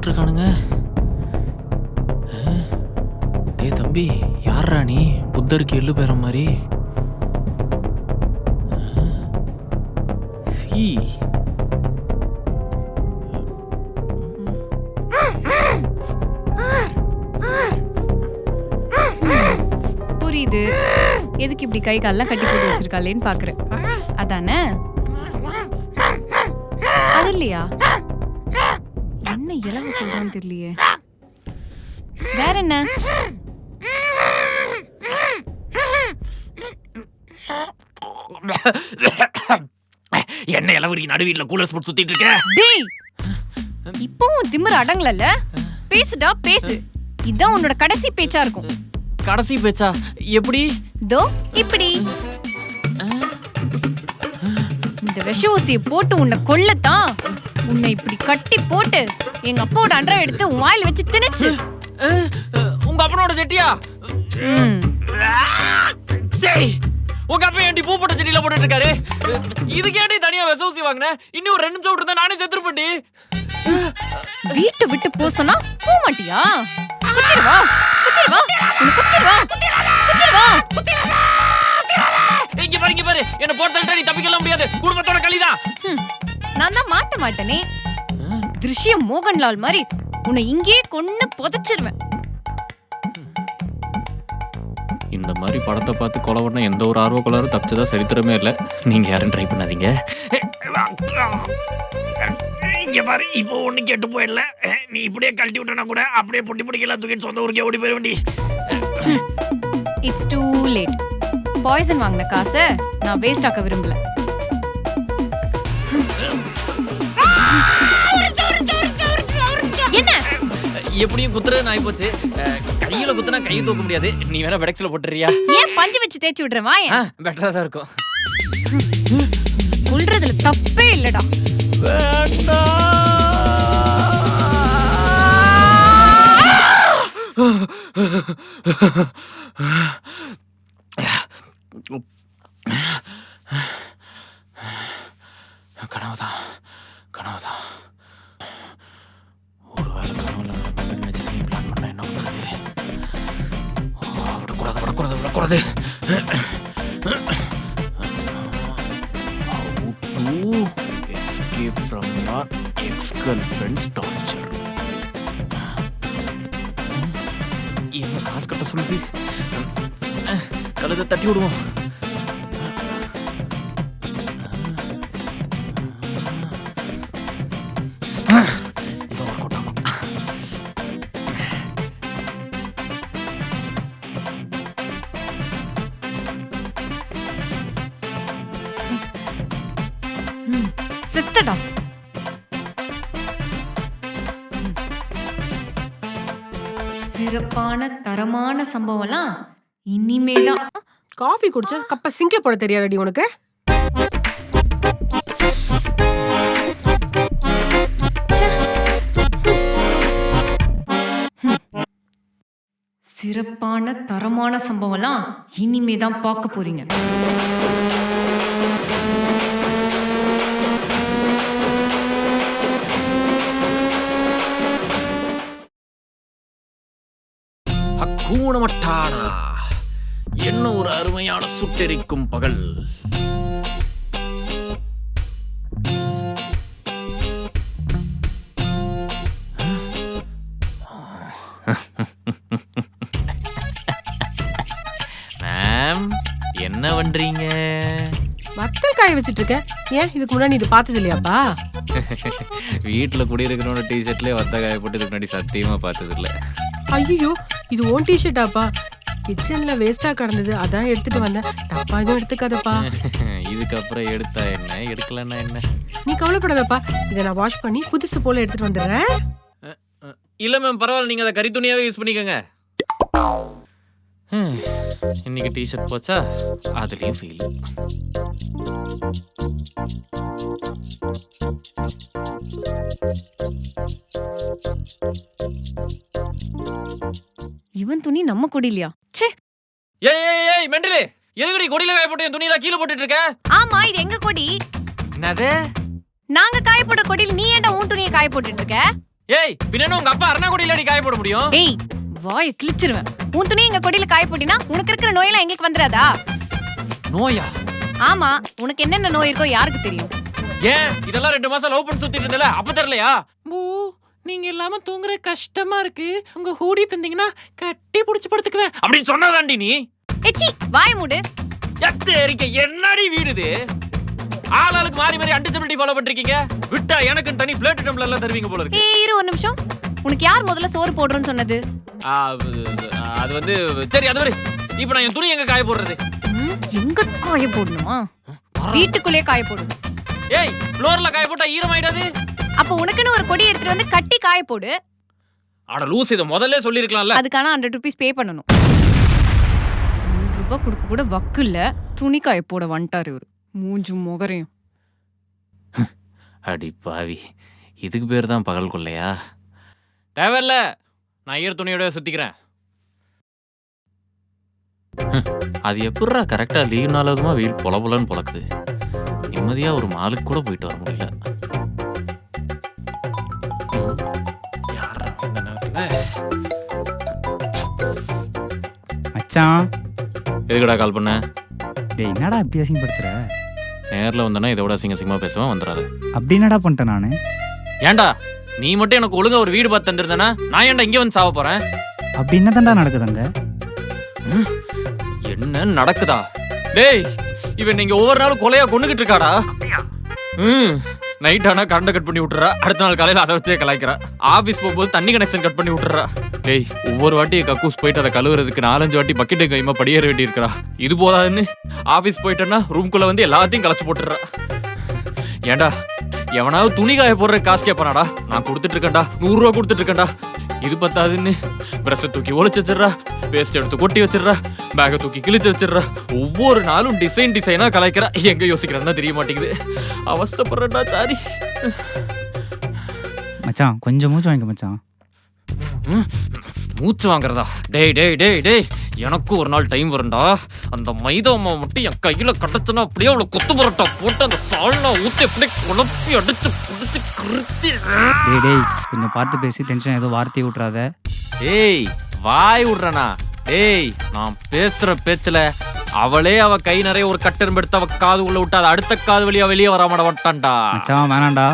இருக்கானுங்க. ஏ தம்பி, யார்ரா நீ? புத்தருக்கு எள்ளு பேர மாதிரி. சி புரியுது, எதுக்கு இப்படி கை கால்லாம் கட்டி போட்டு வச்சிருக்காளேன்னு பாக்குறேன். அதானே? அது இல்லையா? என்ன இலவ சொல்றான்னு தெரியலையே. வேற என்ன? என்ன இளவரி நடுவீட்ல கூலர் ஸ்போர்ட் சுத்திட்டு இருக்க? டேய், இப்பவும் திமிர அடங்கலல. பேசுடா பேசு. இதான் உன்னோட கடைசி பேச்சா இருக்கும். கடைசி பேச்சா? எப்படி? தோ இப்படி. இந்த விஷ ஊசியை போட்டு உன்னை கொல்லத்தான் உன்னை இப்படி கட்டி போட்டு எங்க அப்பாவோட அண்டரை எடுத்து உன் வாயில வச்சு திணிச்சு. உங்க அப்பனோட செட்டியா? சரி, உங்க அப்பா ஏன்டி பூ போட்ட செடியில போட்டுட்டு இருக்காரு? இதுக்கேடி தனியா விஷ ஊசி வாங்கின? இன்னும் ஒரு 2 நிமிஷம் விட்டு இருந்தா நானே செத்துருப்பேன்டி. வீட்டை விட்டு போ சொன்னா போக மாட்டியா? குத்திடுவா குத்திடுவா குத்திடுவா குத்திடுவா. இங்க பாரு, என்ன போட்டு நீ தப்பிக்கலாம் முடியாது. குடும்பத்தோட களிதான். நான் தான் மாட்ட மாட்டேனே. திருஷ்யம் மோகன்லால் மாதிரி உன்னை இங்கே கொன்னு புதைச்சிருவேன். இந்த மாதிரி படத்தை பார்த்து கொலை பண்ண எந்த ஒரு ஆர்வக்கொள்ளாரும் தப்பிச்சதா சரித்திரமே இல்லை. நீங்க யாரும் ட்ரை பண்ணாதீங்க. இங்க பாரு, இப்போ ஒண்ணு கேட்டு போயிடல. நீ இப்படியே கழட்டி விட்டனா கூட அப்படியே பொட்டி பிடிக்கலாம் தூக்கிட்டு சொந்த ஊருக்கே ஓடி போயிட வேண்டி. It's too late. பாய்சன் வாங்கின காசை நான் வேஸ்ட் ஆக்க விரும்பல. என்ன எப்படியும் குத்துறது நான் போச்சு. கையில குத்துனா கையை தூக்க முடியாது. நீ வேணா பெடக்ஸ்ல போட்டுறியா? ஏன் பஞ்சு வச்சு தேய்ச்சி விடுறேன். வாயே, பெட்டரா தான் இருக்கும். சொல்றதுல தப்பே இல்லடா. கனவுதான் கனவுதான். ஒரு வேளை கனவுல நினைச்சதையும் பிளான் பண்ண என்ன பண்றது? விடக்கூடாது விடக்கூடாது விடக்கூடாது. How to escape from your ex-girlfriend's torture? என்ன காசு கட்ட சொல்லுது? கழுதை தட்டி விடுவோம். செத்தடா. சிறப்பான தரமான சம்பவம்லாம் இனிமேதான். காஃபி குடிச்ச கப்ப சிங்க்ல போட தெரியாதடி உனக்கு? சிறப்பான தரமான சம்பவம்லாம் இனிமேதான் பார்க்க போறீங்க. கூணமட்டாடா, என்ன ஒரு அருமையான சுட்டெரிக்கும் பகல். மேம், என்ன பண்றீங்க? வத்தல் காய வச்சிட்டு இருக்க. ஏன் இதுக்கு முன்னாடி இது பார்த்தது இல்லையாப்பா? வீட்டுல குடியிருக்கிறோட டிஷர்ட்லயே வத்த காய போட்டு இதுக்கு முன்னாடி சத்தியமா பார்த்தது இல்ல. ஐயோ, இது ஓன் டிஷர்ட்டாப்பா? கிச்சன்ல வேஸ்டா கிடந்தது, அதான் எடுத்துட்டு வந்தேன். தப்பா எதுவும் எடுத்துக்காதப்பா. இதுக்கப்புறம் எடுத்தா என்ன, எடுக்கலன்னா என்ன? நீ கவலைப்படாதப்பா, இதை நான் வாஷ் பண்ணி புதுசு போல எடுத்துட்டு வந்துடுறேன். இல்ல மேம், பரவாயில்ல, நீங்க அதை கறி துணியாவே யூஸ் பண்ணிக்கோங்க. இன்னைக்கு டிஷர்ட் போச்சா, அதுலயும் ஃபீல். இவன் துணி நம்ம கொடிலையா? ச்சே. ஏய் மெண்டலே, எதுக்குடி கொடியில காய போட்டு துணியெல்லாம் கீழே போட்டுட்டு இருக்க? ஆமா, இது எங்க கொடி. என்னது? நாங்க காய போட்ட கொடியில் நீ ஏன்டா உன் துணியை காய போட்டுட்டு இருக்க? ஏய் பின்ன உங்க அப்பா அரணாக்குடியில அடி காய போட முடியும்? ஏய் வாயை கிழிச்சிருவேன். உன் துணி எங்க கொடியில காய போட்டினா உனக்கு இருக்கிற நோயெல்லாம் எங்களுக்கு வந்துடாதா? நோயா? ஆமா, உனக்கு என்னென்ன நோய் இருக்கோ யாருக்கு தெரியும்? ஏன் இதெல்லாம் 2 மாசம் லவ் பண்ணி சுத்திட்டு இருந்தல அப்ப தெரியலையா? பூ நீங்க இல்லாம தூங்குற கஷ்டமா இருக்கு, உங்க ஹூடி தந்தீங்கன்னா கட்டி புடிச்சு படுத்துக்குவேன் அப்படின்னு சொன்னதாண்டி நீ. எச்சி வாய மூடு. எத்தேரிக்க என்னடி வீடு இது? ஆளாளுக்கு மாறி மாறி அன்டிசபிலிட்டி ஃபாலோ பண்றீங்க. விட்டா எனக்கு தனி பிளேட் டம்ளர் எல்லாம் தருவீங்க போல இருக்கு. ஏய் இரு ஒரு நிமிஷம். உனக்கு யார் முதல்ல சோறு போடுறேன்னு சொன்னது? அது வந்து சரி அது வரை. இப்போ நான் என் துணி எங்க காய போடுறது? எங்க காய போடணுமா? வீட்டுக்குள்ளே காய போடு. ஏய் ஃப்ளோர்ல காய போட்டா ஈரமாயிடாது? அப்ப உனக்குன்னு ஒரு கொடி எடுத்துட்டு வந்து கட்டி காய போடு. அட லூஸ், இத முதல்ல சொல்லிருக்கலாம்ல. அதுக்கான 100 ரூபீஸ் பே பண்ணனும். 100 ரூபாய் கொடுக்க கூட வக்கு இல்ல. துணி காய போட வந்துட்டாரு இவரு. மூஞ்சு முகரையும். அடி பாவி, இதுக்கு பேர் தான் பகல் கொள்ளையா? தேவையில்ல, நான் ஈர துணியோட சுத்திக்கிறேன். அது எப்படா கரெக்டா லீவ் நாளதுமா வெயில் பொலபொலன்னு பொழக்குது. நிம்மதியா ஒரு மாலுக்கு கூட போயிட்டு வர முடியல. மச்சான் எதுக்குடா கால் பண்ண? டேய் என்னடா இப்படி அசிங்கப்படுத்துற? நேரில் வந்தனா இதோட அசிங்கமா பேசுவேன், வந்துடாது. அப்படி என்னடா பண்ணிட்டேன் நானு? ஏன்டா நீ மட்டும் எனக்கு ஒழுங்கா ஒரு வீடு பார்த்து தந்துருந்தனா நான் ஏன்டா இங்க வந்து சாவ போறேன்? அப்படி என்னதான்டா நடக்குதுங்க? என்ன நடக்குதா? டேய் இவன் நீங்க ஒவ்வொரு நாளும் கொலையா கொண்டுகிட்டு இருக்காடா. நைட் ஆனா கரண்ட் கட் பண்ணி விட்டுறா, அடுத்த நாள் காலையில அதை வச்சே கலாய்க்கிறா. ஆபீஸ் போகும்போது தண்ணி கனெக்ஷன் கட் பண்ணி விட்டுறா. டேய் ஒவ்வொரு வாட்டி கக்கூஸ் போயிட்டு அதை கழுவுறதுக்கு 4-5 வாட்டி பக்கெட்டு கைமா படியேற வேண்டி இருக்கிறா. இது போதாதுன்னு ஆபீஸ் போயிட்டேன்னா ரூம்குள்ள வந்து எல்லாத்தையும் கலைச்சு போட்டுறா. ஏண்டா எவனாவது துணி காய போடுற காசு கேட்பானாடா? நான் கொடுத்துட்டு இருக்கேன்டா, 100 ரூபா கொடுத்துட்டு இருக்கேன்டா. இது பத்தாதுன்னு பிரஷ தூக்கி ஒளிச்சு வச்சிடறா, பேஸ்ட் எடுத்து கொட்டி வச்சிடறா, பேகை தூக்கி கிழிச்சு வச்சிடறா. ஒவ்வொரு நாளும் டிசைனா கலாய்க்கிறா. எங்க யோசிக்கிறேன்னா தெரிய மாட்டேங்குது. அவஸ்தைப்படுறா சாரி. மச்சான் கொஞ்சம் மூச்சு வாங்கிக்க மச்சான். மூச்சு வாங்குறதா? டேய் டேய் டேய் டேய் எனக்கும் ஒரு நாள் டைம் வரும்டா. அந்த மைதா அம்மா மட்டும் என் கையில கட்டச்சுன்னா அப்படியே அவளை கொத்து பரோட்டா போட்டு அந்த சால்னா ஊத்தி அப்படியே குழப்பி அடிச்சு குடிச்சு கிருத்தி. டேய் டேய் கொஞ்சம் பார்த்து பேசி டென்ஷன் ஏதோ வார்த்தையை விட்றாத. ஏய் வாய் விடுறனா? டேய் நான் பேசுற பேச்சுல அவளே அவ கை நிறைய ஒரு கட்டெரும்பு எடுத்து அவ காது உள்ள விட்டு அதை அடுத்த காது வழியா வெளியே வராமட வட்டான்டா. மச்சான் வேணாண்டா.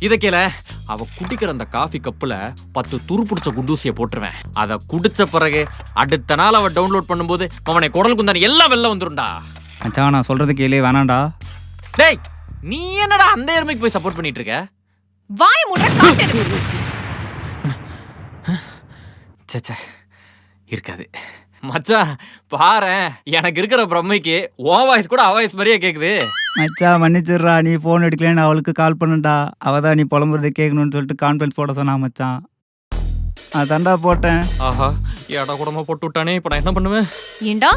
இத கேள. அவ குடிக்கிற அந்த காஃபி கப்புல 10 துரு பிடிச்ச குண்டூசிய போட்டுருவேன். அத குடிச்ச பிறகு அடுத்த நாள் அவ டவுன்லோட் பண்ணும்போது அவனை குடல் குந்தானி எல்லாம் வெளில வந்துரும்டா. மச்சான் நான் சொல்றது கேளு, வேணாண்டா. டேய் நீ என்னடா அந்த எருமைக்கு போய் சப்போர்ட் பண்ணிட்டு இருக்க? வாய மூடுற காட்டு. சச்சா இருக்காது மச்சான். பாரேன் எனக்கு இருக்கிற பிரம்மைக்கு உன் வாய்ஸ் கூட அவ வாய்ஸ் மாதிரியே கேக்குது. மச்சான் மன்னிச்சிடுறா, நீ ஃபோன் எடுக்கலன்னு அவளுக்கு கால் பண்ணுண்டா. அவதான் நீ புலம்புறதை கேட்கணும்னு சொல்லிட்டு கான்ஃபரன்ஸ் போட சொன்னா மச்சான். அதான்டா போட்டேன். ஆஹா ஏடா கூடமா போட்டு விட்டானே, இப்ப நான் என்ன பண்ணுவேன்? ஏண்டா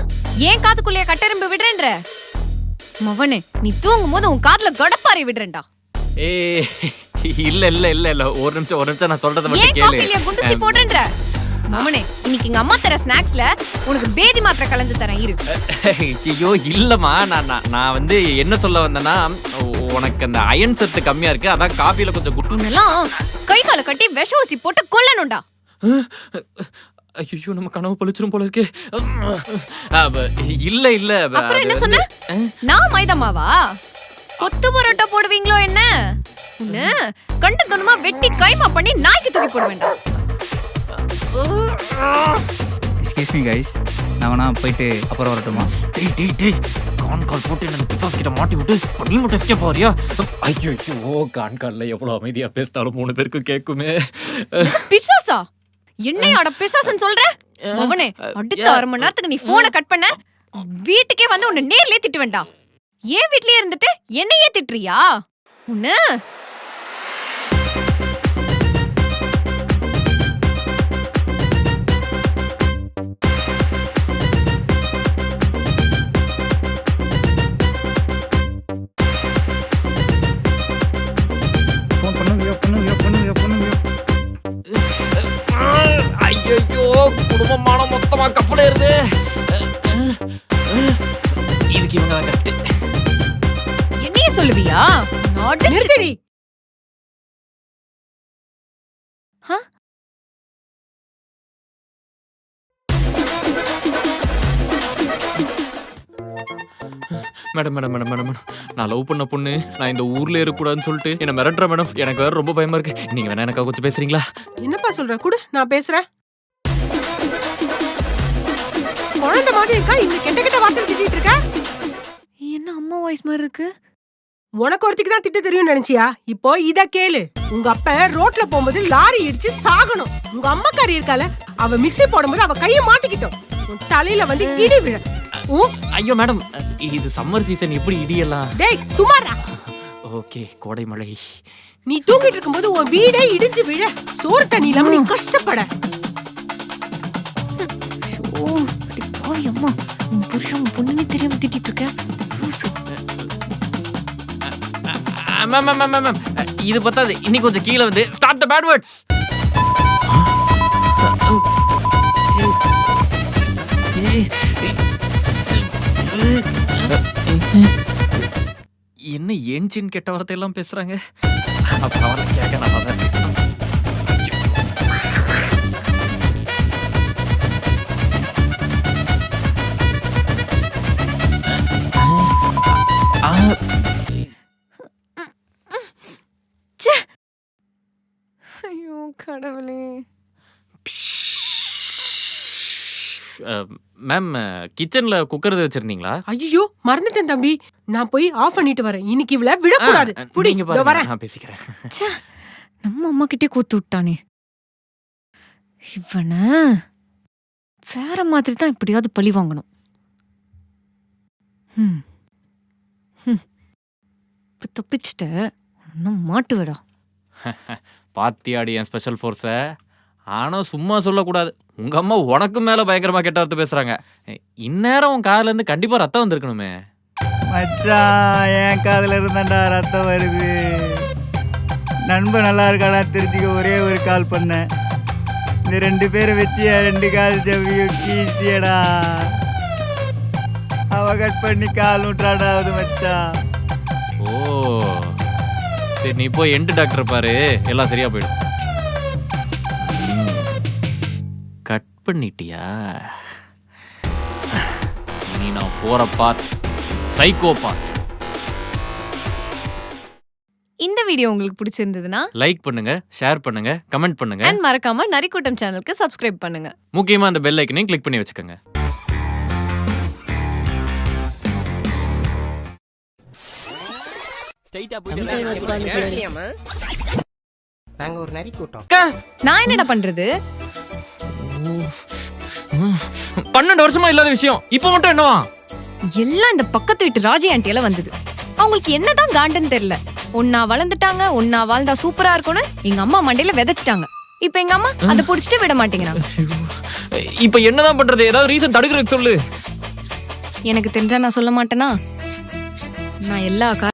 ஏன் காதுக்குள்ளே கட்டெரும்பு விடுறேன்ற? மவனே நீ தூங்கும் போது உன் காதுல கடப்பாரை விடுறேன்டா. ஏய் இல்ல இல்ல இல்ல இல்ல ஒரு நிமிஷம் நான் சொல்றத மட்டும் ஏன் கேளு. காஃபில குண்டூசி போடுறேன்ற? மவனே இன்னைக்கு எங்க அம்மா தர ஸ்நாக்ஸ்ல உனக்கு பேதி மாத்திரை கலந்து தரேன் இரு. ஐயோ இல்லம்மா, நான் வந்து என்ன சொல்ல வந்தேன்னா உனக்கு அந்த அயன் சத்து கம்மியா இருக்கு, அதான் காஃபில கொஞ்சம் உன்னெல்லாம் கை கால கட்டி விஷ ஊசி போட்டு கொல்லணும்டா. ஐயோ நம்ம கனவு பழிச்சிரும் போல இருக்கு. இல்ல இல்ல அப்புறம் என்ன சொன்ன? நான் மைதாமாவா? கொத்து பரோட்டா போடுவீங்களோ என்ன? உன்ன கண்ட துணுமா வெட்டி கைமா பண்ணி நாய்க்கு தூக்கி போட வேண்டாம். எக்ஸ்கியூஸ் மீ கைஸ், நான் வேணா போயிட்டு அப்புறம் வரட்டுமா? டேய் கால் போட்டு என்ன பிசாஸ் கிட்ட மாட்டி விட்டு நீ மட்டும் எஸ்கேப் ஆறியா? ஐயோ கால்ல எவ்வளவு அமைதியா பேசினாலும் 3 பேருக்கு கேக்குமே. பிசாசா? என்னையோட பிசாசுன்னு சொல்ற? மவனே அடுத்த 1/2 மணி நேரத்துக்கு நீ போனை கட் பண்ண வீட்டுக்கே வந்து உன்னை நேர்லயே திட்டு வேண்டாம். ஏன் வீட்லயே இருந்துட்டு என்னையே திட்டுறியா? உன்ன ஐயோ குடும்பமான மொத்தமா கப்பல இருந்து இதுக்கு இவங்க கரெக்ட். என்னையே சொல்லுவியா? நிறுத்தடி. Madam madam madam madam madam நான் லவ் பண்ண பொண்ணு நான் இந்த ஊர்ல இருக்கக்கூடாதுன்னு சொல்லிட்டு என்ன மிரட்டுற மேடம். எனக்கு வேற ரொம்ப பயமா இருக்கு. நீங்க வேணா எனக்காக கொஞ்சம் பேசுறீங்களா? என்னப்பா சொல்ற? குடு, நான் பேசுறேன். குழந்தை மாதிரி இருக்கா, இந்த கெட்ட கெட்ட வார்த்தை திட்டிட்டு இருக்க. என்ன அம்மா வாய்ஸ் மாதிரி இருக்கு? உனக்கு ஒருத்திக்கு தான் திட்ட தெரியும் நினைச்சியா? இப்போ இத கேளு. உங்க அப்பா ரோட்ல போகும்போது லாரி இடிச்சு சாகணும். உங்க அம்மாக்காரி இருக்கால, அவ மிக்ஸி போடும்போது அவ கைய மாட்டிக்கிட்டோம். உன் தலையில வந்து இடி விழ. ஐயோ மேடம், இது சம்மர் சீசன், எப்படி இடியெல்லாம்? டேய் சுமாரா. ஓகே, கோடை மழை. நீ தூங்கிட்டு இருக்கும்போது உன் வீடே இடிஞ்சு விழ. சோறு தண்ணி இல்லாம நீ கஷ்டப்பட. அம்மா, உன் புருஷன் பொண்ணுன்னு தெரியாம திட்டிட்டு இருக்க. மேம் இது பத்தாது, இன்னி கொஞ்சம் கீழே வந்து ஸ்டார்ட் தி பேட் வேர்ட்ஸ். என்ன ஏன்சின் கெட்ட வார்த்தை எல்லாம் பேசுறாங்க. அவரை கேட்க நல்லா தான் இருக்கு. ஐயோ கடவுளே. மேம், கிச்சன்ல குக்கர் வச்சிருந்தீங்களா? ஐயோ மறந்துட்டேன் தம்பி. நான் போய் ஆஃப் பண்ணிட்டு வரேன். இன்னைக்கு இவள விடக்கூடாது. புடி, நீங்க இதோ பாருங்க, வரேன். நான் பேசிக்கிறேன். நம்ம அம்மா கிட்டே கூத்து விட்டானே இவன. வேற மாதிரி தான் இப்படியாவது பழி வாங்கணும். இப்ப தப்பிச்சிட்ட, இன்னும் மாட்டுவேடா. பாத்தியாடி என் ஸ்பெஷல் ஃபோர்ஸ. ஆனா சும்மா சொல்லக்கூடாது. உங்க அம்மா உனக்கு மேல பயங்கரமா கெட்ட வார்த்தை பேசுறாங்க. இந்நேரம் உன் காதுல இருந்து கண்டிப்பா ரத்தம் வந்திருக்கணுமே. மச்சான், என் காதுல இருந்தாண்டா ரத்தம் வருது. நண்பன் நல்லா இருக்காடா தெரிஞ்சுக்க ஒரே ஒரு கால் பண்ணேன். இந்த 2 பேரை வச்சு 2 கால் ஜவ்வியும் கீச்சியடா. அவ கட் பண்ணி கால் நூற்றாடாவது மச்சான். ஓ சரி, நீ போய் எண்டு டாக்டர் பாரு, எல்லாம் சரியா போயிடும். கட் பண்ணிட்டியா? நீ நான் போற பாத் சைக்கோ பாத். இந்த வீடியோ உங்களுக்கு பிடிச்சிருந்ததுன்னா லைக் பண்ணுங்க, ஷேர் பண்ணுங்க, கமெண்ட் பண்ணுங்க. அண்ட் மறக்காம நரிக்கூட்டம் சேனலுக்கு சப்ஸ்கிரைப் பண்ணுங்க. முக்கியமா அந்த பெல் ஐக்கனையும் கிளிக் பண்ணி வச்சுக்கோங்க. நாங்க ஒரு நரி கூட்டம். நான் என்னடா பண்றது? 12 வருஷமா இல்லாத விஷயம் இப்ப மட்டும் என்னவா? எல்லாம் இந்த பக்கத்து வீட்டு ராஜி ஆண்டியால வந்தது. அவங்களுக்கு என்னதான் காண்டுன்னு தெரியல. ஒன்னா வளர்ந்துட்டாங்க, ஒன்னா வாழ்ந்தா சூப்பரா இருக்கும்னு எங்க அம்மா மண்டையில விதைச்சிட்டாங்க. இப்ப எங்க அம்மா அதை புடிச்சிட்டு விட மாட்டேங்கிறாங்க. இப்ப என்னதான் பண்றது? ஏதாவது ரீசன் தடுக்கிறதுக்கு சொல்லு. எனக்கு தெரிஞ்சா நான் சொல்ல மாட்டேனா? நான் எல்லா